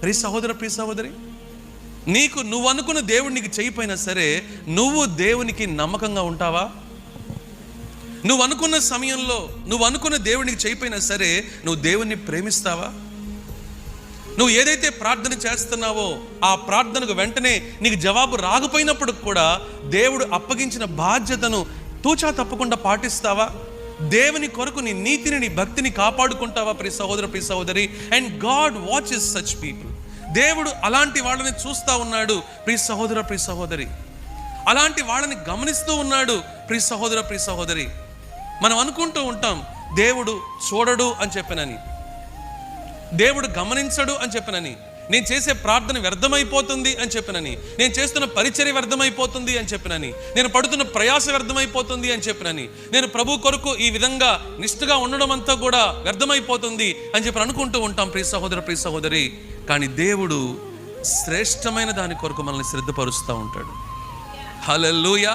ప్రియ సహోదర, ప్రియ సహోదరి, నువ్వు అనుకున్న దేవుడు నీకు చేయకపోయినా సరే నువ్వు దేవునికి నమ్మకంగా ఉంటావా? నువ్వు అనుకున్న సమయంలో నువ్వు అనుకున్న దేవునికి చేయకపోయినా సరే నువ్వు దేవుణ్ణి ప్రేమిస్తావా? నువ్వు ఏదైతే ప్రార్థన చేస్తున్నావో ఆ ప్రార్థనకు వెంటనే నీకు జవాబు రాకపోయినప్పుడు కూడా దేవుడు అప్పగించిన బాధ్యతను తూచా తప్పకుండా పాటిస్తావా? దేవుని కొరకు నీ నీతిని, నీ భక్తిని కాపాడుకుంటావా ప్రియ సహోదర, ప్రియ సహోదరి? And God watches such people. దేవుడు అలాంటి వాళ్ళని చూస్తూ ఉన్నాడు ప్రియ సహోదర, ప్రియ సహోదరి. అలాంటి వాళ్ళని గమనిస్తూ ఉన్నాడు ప్రియ సహోదర, ప్రియ సహోదరి. మనం అనుకుంటూ ఉంటాం దేవుడు చూడడు అని చెప్పినని, దేవుడు గమనించడు అని చెప్పినని, నేను చేసే ప్రార్థన వ్యర్థమైపోతుంది అని చెప్పినని, నేను చేస్తున్న పరిచర్య వ్యర్థమైపోతుంది అని చెప్పినని, నేను పడుతున్న ప్రయాస వ్యర్థమైపోతుంది అని చెప్పినని, నేను ప్రభు కొరకు ఈ విధంగా నిష్ఠగా ఉండడం అంతా కూడా వ్యర్థమైపోతుంది అని చెప్పి అనుకుంటూ ఉంటాం ప్రియ సహోదర, ప్రియ సహోదరి. కానీ దేవుడు శ్రేష్టమైన దాని కొరకు మనల్ని సిద్ధపరుస్తూ ఉంటాడు. హల్లెలూయా.